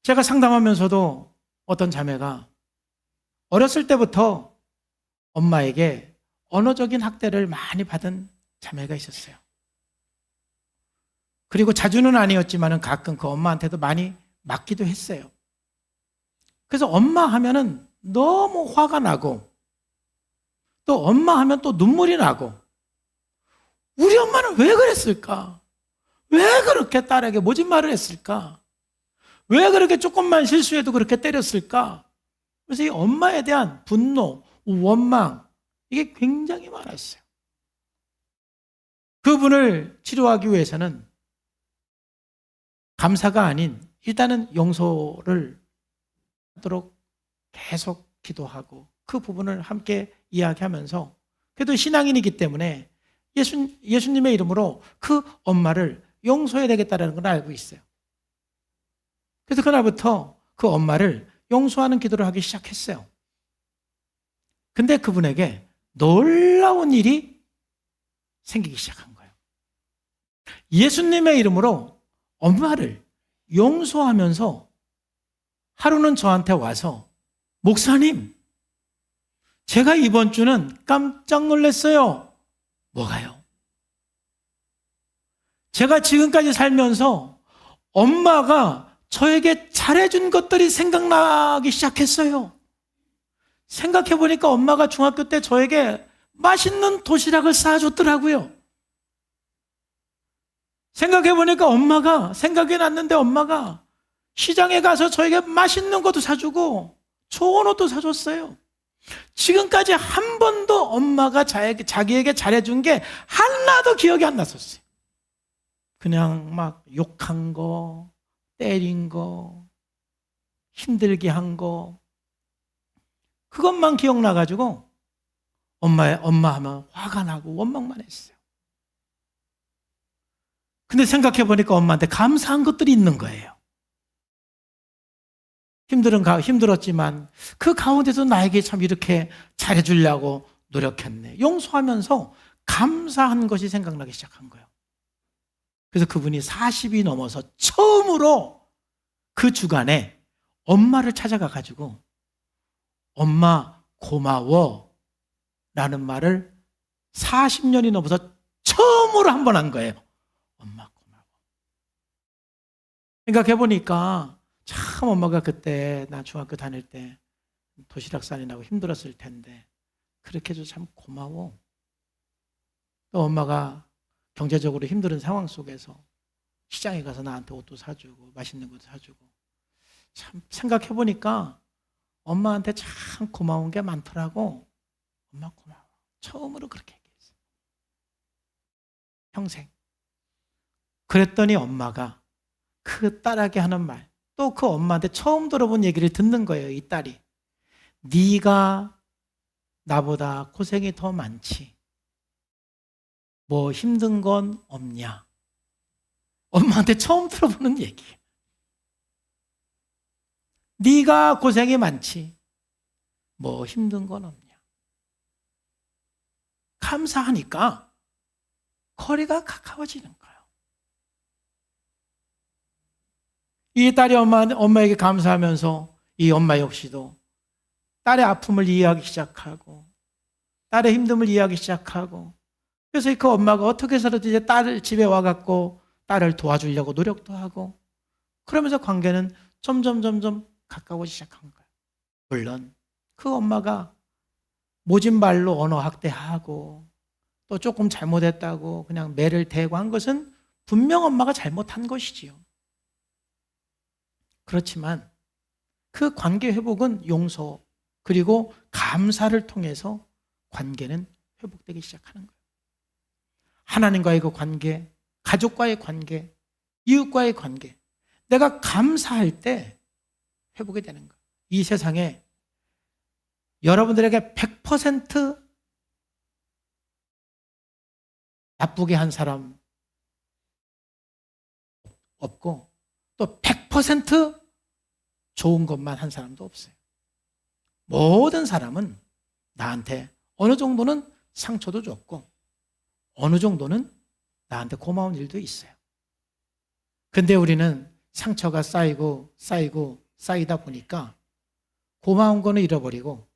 [SPEAKER 1] 제가 상담하면서도 어떤 자매가 어렸을 때부터 엄마에게 언어적인 학대를 많이 받은 자매가 있었어요. 그리고 자주는 아니었지만 가끔 그 엄마한테도 많이 맞기도 했어요. 그래서 엄마 하면은 너무 화가 나고 또 엄마 하면 또 눈물이 나고 우리 엄마는 왜 그랬을까? 왜 그렇게 딸에게 모진 말을 했을까? 왜 그렇게 조금만 실수해도 그렇게 때렸을까? 그래서 이 엄마에 대한 분노, 원망 이게 굉장히 많았어요. 그분을 치료하기 위해서는 감사가 아닌 일단은 용서를 하도록 계속 기도하고 그 부분을 함께 이야기하면서 그래도 신앙인이기 때문에 예수님의 이름으로 그 엄마를 용서해야 되겠다는 걸 알고 있어요. 그래서 그날부터 그 엄마를 용서하는 기도를 하기 시작했어요. 근데 그분에게 놀라운 일이 생기기 시작한 거예요. 예수님의 이름으로 엄마를 용서하면서 하루는 저한테 와서 목사님, 제가 이번 주는 깜짝 놀랐어요. 뭐가요? 제가 지금까지 살면서 엄마가 저에게 잘해준 것들이 생각나기 시작했어요. 생각해보니까 엄마가 중학교 때 저에게 맛있는 도시락을 싸줬더라고요. 생각해보니까 생각이 났는데 엄마가 시장에 가서 저에게 맛있는 것도 사주고 좋은 옷도 사줬어요. 지금까지 한 번도 엄마가 자기에게 잘해준 게 하나도 기억이 안 났었어요. 그냥 막 욕한 거, 때린 거, 힘들게 한 거, 그것만 기억나가지고 엄마 하면 화가 나고 원망만 했어요. 근데 생각해보니까 엄마한테 감사한 것들이 있는 거예요. 힘들었지만 그 가운데서 나에게 참 이렇게 잘해주려고 노력했네. 용서하면서 감사한 것이 생각나기 시작한 거예요. 그래서 그분이 40이 넘어서 처음으로 그 주간에 엄마를 찾아가가지고 엄마 고마워 라는 말을 40년이 넘어서 처음으로 한 번 한 거예요. 엄마 고마워. 생각해보니까 참 엄마가 그때 나 중학교 다닐 때 도시락 싸느라고 힘들었을 텐데 그렇게 해서 참 고마워. 또 엄마가 경제적으로 힘든 상황 속에서 시장에 가서 나한테 옷도 사주고 맛있는 것도 사주고 참 생각해보니까 엄마한테 참 고마운 게 많더라고. 엄마 고마워. 처음으로 그렇게 얘기했어요. 평생. 그랬더니 엄마가 그 딸에게 하는 말, 또 그 엄마한테 처음 들어본 얘기를 듣는 거예요. 이 딸이. 네가 나보다 고생이 더 많지. 뭐 힘든 건 없냐. 엄마한테 처음 들어보는 얘기예요. 네가 고생이 많지. 뭐 힘든 건 없냐. 감사하니까 거리가 가까워지는 거예요. 이 딸이 엄마에게 감사하면서 이 엄마 역시도 딸의 아픔을 이해하기 시작하고 딸의 힘듦을 이해하기 시작하고 그래서 그 엄마가 어떻게 해서든 이제 딸을 집에 와갖고 딸을 도와주려고 노력도 하고 그러면서 관계는 점점 가까워지기 시작한 거예요. 물론 그 엄마가 모진 말로 언어 학대하고 또 조금 잘못했다고 그냥 매를 대고 한 것은 분명 엄마가 잘못한 것이지요. 그렇지만 그 관계 회복은 용서 그리고 감사를 통해서 관계는 회복되기 시작하는 거예요. 하나님과의 그 관계, 가족과의 관계, 이웃과의 관계, 내가 감사할 때 회복이 되는 거예요. 이 세상에 여러분들에게 100% 나쁘게 한 사람 없고 또 100% 좋은 것만 한 사람도 없어요. 모든 사람은 나한테 어느 정도는 상처도 줬고 어느 정도는 나한테 고마운 일도 있어요. 근데 우리는 상처가 쌓이다 보니까 고마운 거는 잃어버리고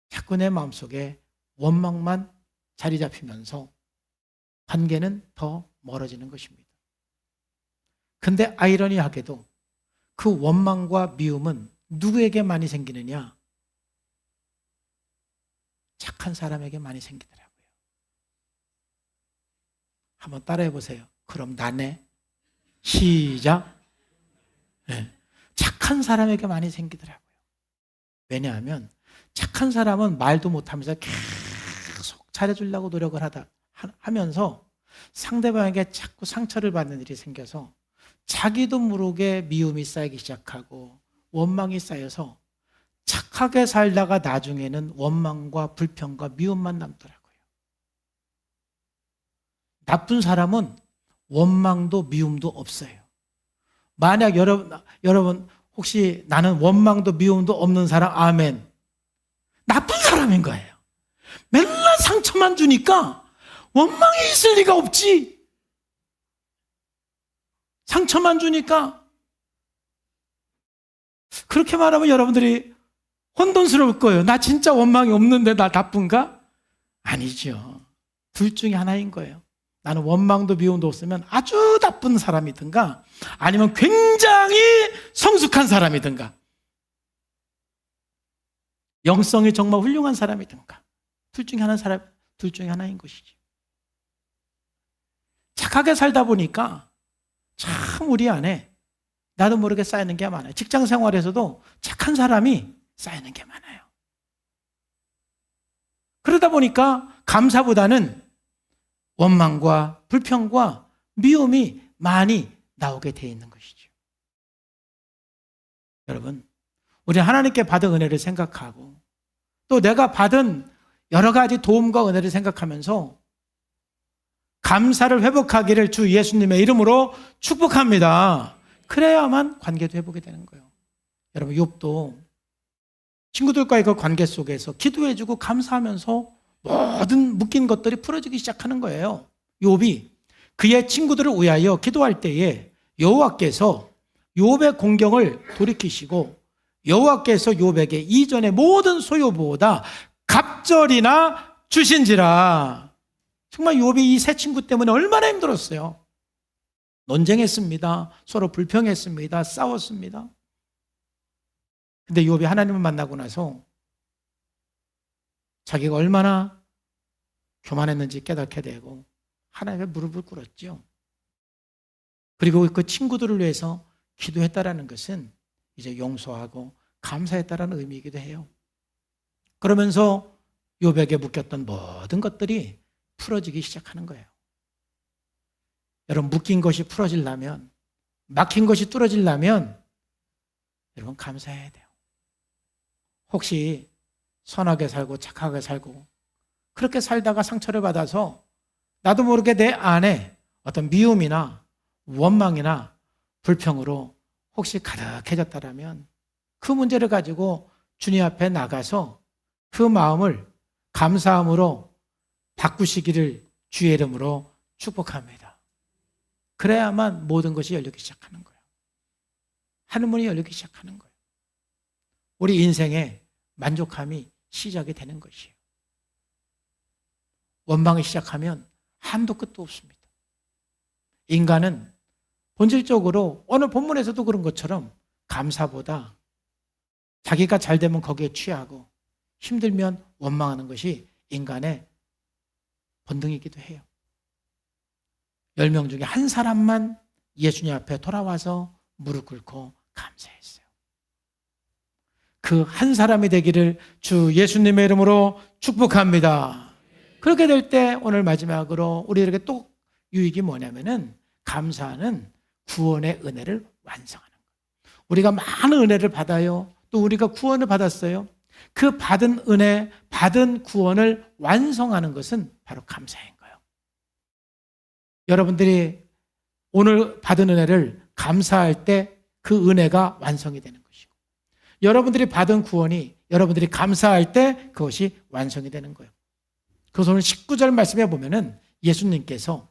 [SPEAKER 1] 자꾸 내 마음속에 원망만 자리 잡히면서 관계는 더 멀어지는 것입니다. 근데 아이러니하게도 그 원망과 미움은 누구에게 많이 생기느냐? 착한 사람에게 많이 생기더라고요. 한번 따라해 보세요. 그럼 나네. 시작. 네. 착한 사람에게 많이 생기더라고요. 왜냐하면 착한 사람은 말도 못하면서 계속 잘해주려고 노력을 하면서 상대방에게 자꾸 상처를 받는 일이 생겨서 자기도 모르게 미움이 쌓이기 시작하고 원망이 쌓여서 착하게 살다가 나중에는 원망과 불평과 미움만 남더라고요. 나쁜 사람은 원망도 미움도 없어요. 만약 여러분 혹시 나는 원망도 미움도 없는 사람, 아멘. 나쁜 사람인 거예요. 맨날 상처만 주니까 원망이 있을 리가 없지. 상처만 주니까. 그렇게 말하면 여러분들이 혼돈스러울 거예요. 나 진짜 원망이 없는데 나 나쁜가? 아니죠. 둘 중에 하나인 거예요. 나는 원망도 미움도 없으면 아주 나쁜 사람이든가 아니면 굉장히 성숙한 사람이든가 영성이 정말 훌륭한 사람이든가 둘 중에 하나인 것이지. 착하게 살다 보니까 참 우리 안에 나도 모르게 쌓이는 게 많아요. 직장 생활에서도 착한 사람이 쌓이는 게 많아요. 그러다 보니까 감사보다는 원망과 불평과 미움이 많이 나오게 돼 있는 것이죠. 여러분, 우리 하나님께 받은 은혜를 생각하고 또 내가 받은 여러 가지 도움과 은혜를 생각하면서 감사를 회복하기를 주 예수님의 이름으로 축복합니다. 그래야만 관계도 회복이 되는 거예요. 여러분, 욥도 친구들과의 그 관계 속에서 기도해주고 감사하면서 모든 묶인 것들이 풀어지기 시작하는 거예요. 욥이 그의 친구들을 위하여 기도할 때에 여호와께서 욥의 공경을 돌이키시고 여호와께서 욥에게 이전의 모든 소유보다 갑절이나 주신지라. 정말 욥이 이 세 친구 때문에 얼마나 힘들었어요. 논쟁했습니다. 서로 불평했습니다. 싸웠습니다. 근데 욥이 하나님을 만나고 나서 자기가 얼마나 교만했는지 깨닫게 되고 하나님의 무릎을 꿇었죠. 그리고 그 친구들을 위해서 기도했다라는 것은 이제 용서하고 감사했다라는 의미이기도 해요. 그러면서 욥에게 묶였던 모든 것들이 풀어지기 시작하는 거예요. 여러분, 묶인 것이 풀어지려면, 막힌 것이 뚫어지려면 여러분 감사해야 돼요. 혹시 선하게 살고 착하게 살고 그렇게 살다가 상처를 받아서 나도 모르게 내 안에 어떤 미움이나 원망이나 불평으로 혹시 가득해졌다라면 그 문제를 가지고 주님 앞에 나가서 그 마음을 감사함으로 바꾸시기를 주의 이름으로 축복합니다. 그래야만 모든 것이 열리기 시작하는 거예요. 하늘문이 열리기 시작하는 거예요. 우리 인생의 만족함이 시작이 되는 것이에요. 원망이 시작하면 한도 끝도 없습니다. 인간은 본질적으로 오늘 본문에서도 그런 것처럼 감사보다 자기가 잘 되면 거기에 취하고 힘들면 원망하는 것이 인간의 본능이기도 해요. 10명 중에 한 사람만 예수님 앞에 돌아와서 무릎 꿇고 감사했어요. 그 한 사람이 되기를 주 예수님의 이름으로 축복합니다. 그렇게 될 때 오늘 마지막으로 우리에게 또 유익이 뭐냐면은 감사는 구원의 은혜를 완성하는 거예요. 우리가 많은 은혜를 받아요. 또 우리가 구원을 받았어요. 그 받은 은혜, 받은 구원을 완성하는 것은 바로 감사인 거예요. 여러분들이 오늘 받은 은혜를 감사할 때 그 은혜가 완성이 되는 것이고, 여러분들이 받은 구원이 여러분들이 감사할 때 그것이 완성이 되는 거예요. 그래서 오늘 19절 말씀에 보면은 예수님께서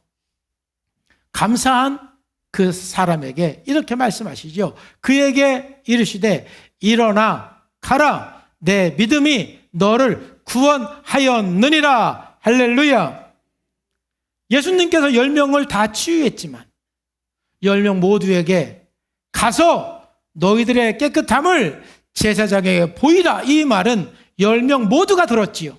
[SPEAKER 1] 감사한 그 사람에게 이렇게 말씀하시죠. 그에게 이르시되 일어나 가라, 내 믿음이 너를 구원하였느니라. 할렐루야. 예수님께서 10명을 다 치유했지만 10명 모두에게 가서 너희들의 깨끗함을 제사장에게 보이라, 이 말은 10명 모두가 들었지요.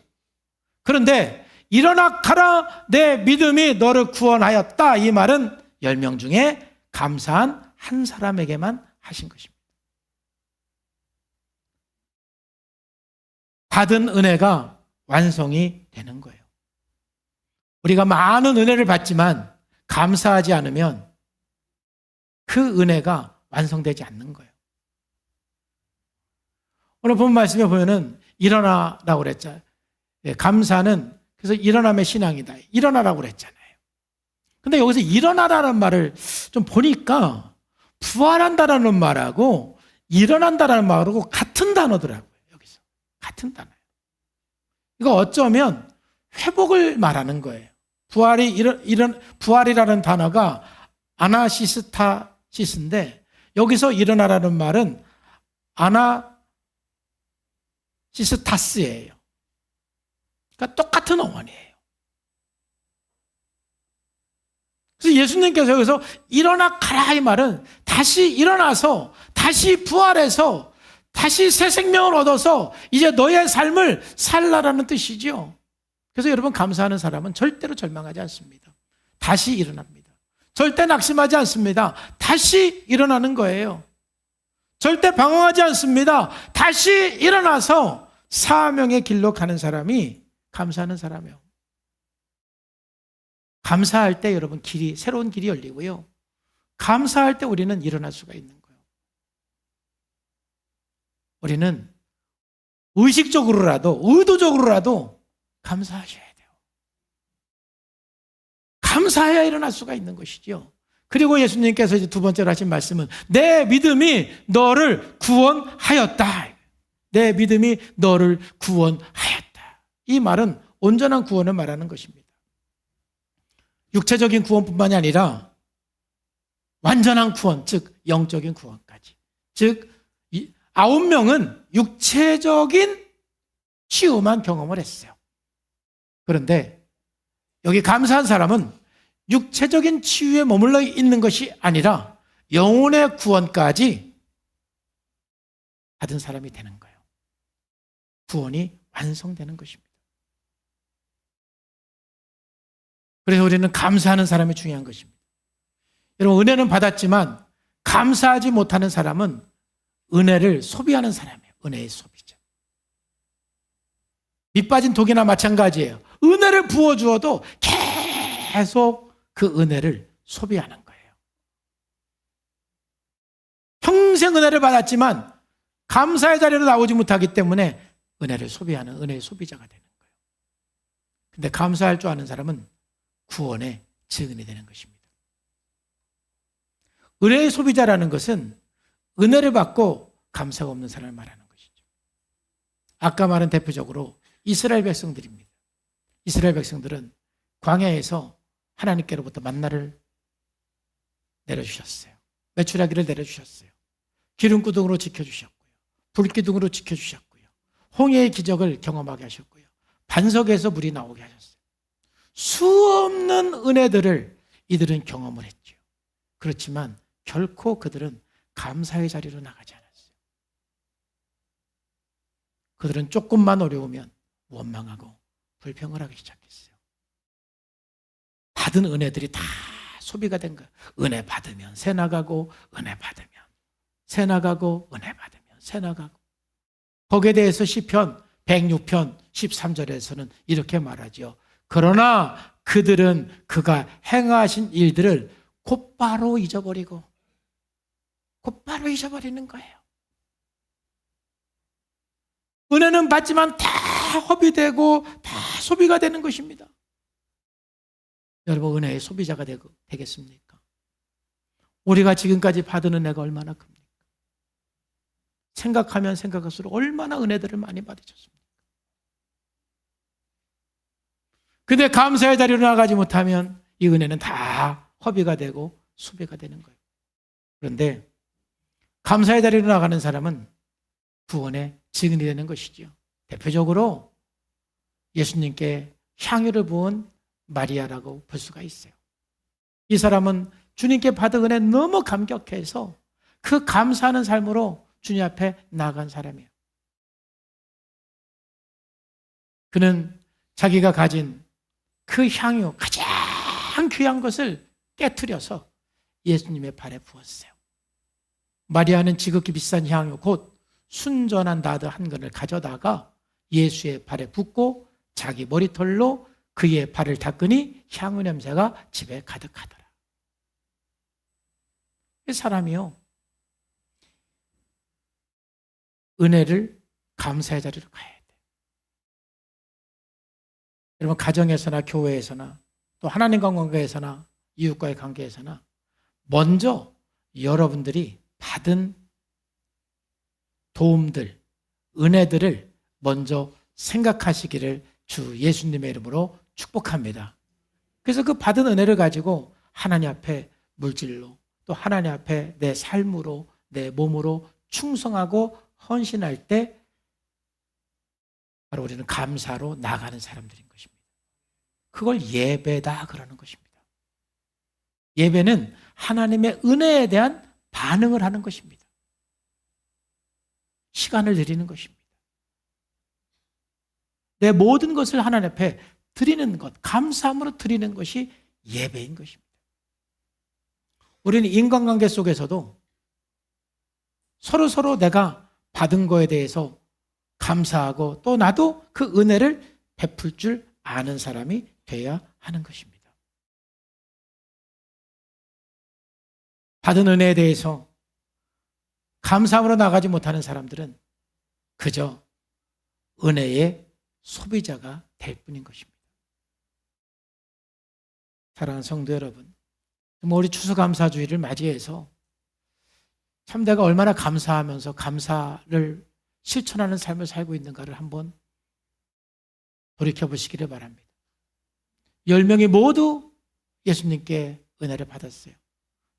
[SPEAKER 1] 그런데 일어나 가라, 내 믿음이 너를 구원하였다, 이 말은 10명 중에 감사한 한 사람에게만 하신 것입니다. 받은 은혜가 완성이 되는 거예요. 우리가 많은 은혜를 받지만 감사하지 않으면 그 은혜가 완성되지 않는 거예요. 오늘 본 말씀에 보면은 일어나라고 그랬잖아요. 감사는 그래서 일어남의 신앙이다. 일어나라고 그랬잖아요. 근데 여기서 일어나라는 말을 좀 보니까 부활한다라는 말하고 일어난다라는 말하고 같은 단어더라고요. 여기서 같은 단어예요. 이거 어쩌면 회복을 말하는 거예요. 부활이라는 단어가 아나시스타시스인데 여기서 일어나라는 말은 아나시스타스예요. 그러니까 똑같은 어원이에요. 그래서 예수님께서 여기서 일어나 가라, 이 말은 다시 일어나서 다시 부활해서 다시 새 생명을 얻어서 이제 너의 삶을 살라라는 뜻이죠. 그래서 여러분, 감사하는 사람은 절대로 절망하지 않습니다. 다시 일어납니다. 절대 낙심하지 않습니다. 다시 일어나는 거예요. 절대 방황하지 않습니다. 다시 일어나서 사명의 길로 가는 사람이 감사하는 사람이에요. 감사할 때 여러분 새로운 길이 열리고요. 감사할 때 우리는 일어날 수가 있는 거예요. 우리는 의식적으로라도 의도적으로라도 감사하셔야 돼요. 감사해야 일어날 수가 있는 것이죠. 그리고 예수님께서 이제 두 번째로 하신 말씀은 내 믿음이 너를 구원하였다. 내 믿음이 너를 구원하였다. 이 말은 온전한 구원을 말하는 것입니다. 육체적인 구원뿐만이 아니라 완전한 구원, 즉 영적인 구원까지. 즉 9명은 육체적인 치유만 경험을 했어요. 그런데 여기 감사한 사람은 육체적인 치유에 머물러 있는 것이 아니라 영혼의 구원까지 받은 사람이 되는 거예요. 구원이 완성되는 것입니다. 그래서 우리는 감사하는 사람이 중요한 것입니다. 여러분, 은혜는 받았지만 감사하지 못하는 사람은 은혜를 소비하는 사람이에요. 은혜의 소비자. 밑빠진 독이나 마찬가지예요. 은혜를 부어주어도 계속 그 은혜를 소비하는 거예요. 평생 은혜를 받았지만 감사의 자리로 나오지 못하기 때문에 은혜를 소비하는 은혜의 소비자가 되는 거예요. 근데 감사할 줄 아는 사람은 구원의 증인이 되는 것입니다. 은혜의 소비자라는 것은 은혜를 받고 감사가 없는 사람을 말하는 것이죠. 아까 말한 대표적으로 이스라엘 백성들입니다. 이스라엘 백성들은 광야에서 하나님께로부터 만나를 내려주셨어요. 메추라기를 내려주셨어요. 기름구둥으로 지켜주셨고요. 불기둥으로 지켜주셨고요. 홍해의 기적을 경험하게 하셨고요. 반석에서 물이 나오게 하셨어요. 수없는 은혜들을 이들은 경험을 했죠. 그렇지만 결코 그들은 감사의 자리로 나가지 않았어요. 그들은 조금만 어려우면 원망하고 불평을 하기 시작했어요. 받은 은혜들이 다 소비가 된 거예요. 은혜 받으면 새 나가고, 은혜 받으면 새 나가고, 은혜 받으면 새 나가고. 거기에 대해서 시편 106편 13절에서는 이렇게 말하죠. 그러나 그들은 그가 행하신 일들을 곧바로 잊어버리는 거예요. 은혜는 받지만 다 허비되고 다 소비가 되는 것입니다. 여러분, 은혜의 소비자가 되겠습니까? 우리가 지금까지 받은 은혜가 얼마나 큽니까? 생각하면 생각할수록 얼마나 은혜들을 많이 받으셨습니까? 근데 감사의 자리로 나가지 못하면 이 은혜는 다 허비가 되고 소비가 되는 거예요. 그런데 감사의 자리로 나가는 사람은 구원의 증인이 되는 것이죠. 대표적으로 예수님께 향유를 부은 마리아라고 볼 수가 있어요. 이 사람은 주님께 받은 은혜에 너무 감격해서 그 감사하는 삶으로 주님 앞에 나간 사람이에요. 그는 자기가 가진 그 향유, 가장 귀한 것을 깨트려서 예수님의 발에 부었어요. 마리아는 지극히 비싼 향유, 곧 순전한 나드 한 근을 가져다가 예수의 발에 붓고 자기 머리털로 그의 발을 닦으니 향유 냄새가 집에 가득하더라. 이 사람이요, 은혜를 감사의 자리로 가야 돼요. 여러분, 가정에서나 교회에서나 또 하나님과 관계에서나 이웃과의 관계에서나 먼저 여러분들이 받은 도움들, 은혜들을 먼저 생각하시기를 주 예수님의 이름으로 축복합니다. 그래서 그 받은 은혜를 가지고 하나님 앞에 물질로, 또 하나님 앞에 내 삶으로, 내 몸으로 충성하고 헌신할 때 바로 우리는 감사로 나가는 사람들인 것입니다. 그걸 예배다 그러는 것입니다. 예배는 하나님의 은혜에 대한 반응을 하는 것입니다. 시간을 드리는 것입니다. 내 모든 것을 하나님 앞에 드리는 것, 감사함으로 드리는 것이 예배인 것입니다. 우리는 인간관계 속에서도 서로 내가 받은 거에 대해서 감사하고 또 나도 그 은혜를 베풀 줄 아는 사람이 되어야 하는 것입니다. 받은 은혜에 대해서 감사함으로 나가지 못하는 사람들은 그저 은혜의 소비자가 될 뿐인 것입니다. 사랑하는 성도 여러분, 우리 추수감사주의를 맞이해서 참 내가 얼마나 감사하면서 감사를 실천하는 삶을 살고 있는가를 한번 돌이켜보시기를 바랍니다. 10명이 모두 예수님께 은혜를 받았어요.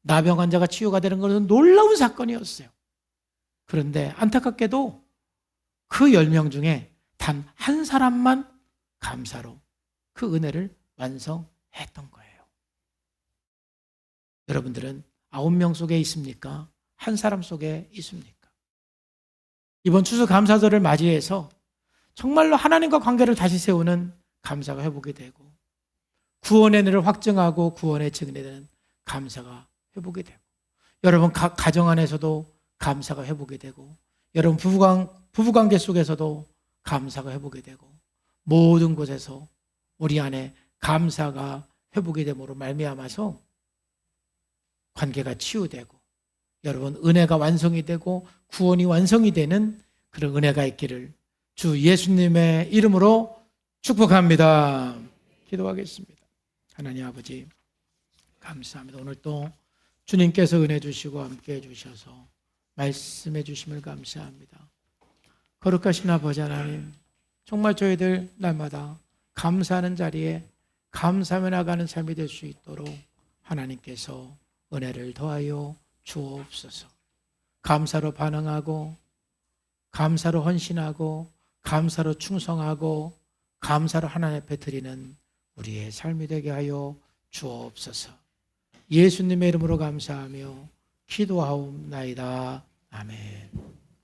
[SPEAKER 1] 나병 환자가 치유가 되는 것은 놀라운 사건이었어요. 그런데 안타깝게도 그 10명 중에 단 한 사람만 감사로 그 은혜를 완성했던 거예요. 여러분들은 9명 속에 있습니까? 한 사람 속에 있습니까? 이번 추수감사절을 맞이해서 정말로 하나님과 관계를 다시 세우는 감사가 회복이 되고, 구원의 은혜를 확증하고 구원의 증인이 되는 감사가 회복이 되고, 여러분 가정 안에서도 감사가 회복이 되고, 여러분 부부관계 속에서도 감사가 회복이 되고, 모든 곳에서 우리 안에 감사가 회복이 됨으로 말미암아서 관계가 치유되고, 여러분 은혜가 완성이 되고 구원이 완성이 되는 그런 은혜가 있기를 주 예수님의 이름으로 축복합니다. 기도하겠습니다. 하나님 아버지, 감사합니다. 오늘 또 주님께서 은혜 주시고 함께해 주셔서 말씀해 주심을 감사합니다. 거룩하신 아버지 하나님, 정말 저희들 날마다 감사하는 자리에 감사하며 나가는 삶이 될 수 있도록 하나님께서 은혜를 더하여 주옵소서. 감사로 반응하고, 감사로 헌신하고, 감사로 충성하고, 감사로 하나님 앞에 드리는 우리의 삶이 되게 하여 주옵소서. 예수님의 이름으로 감사하며 기도하옵나이다. 아멘.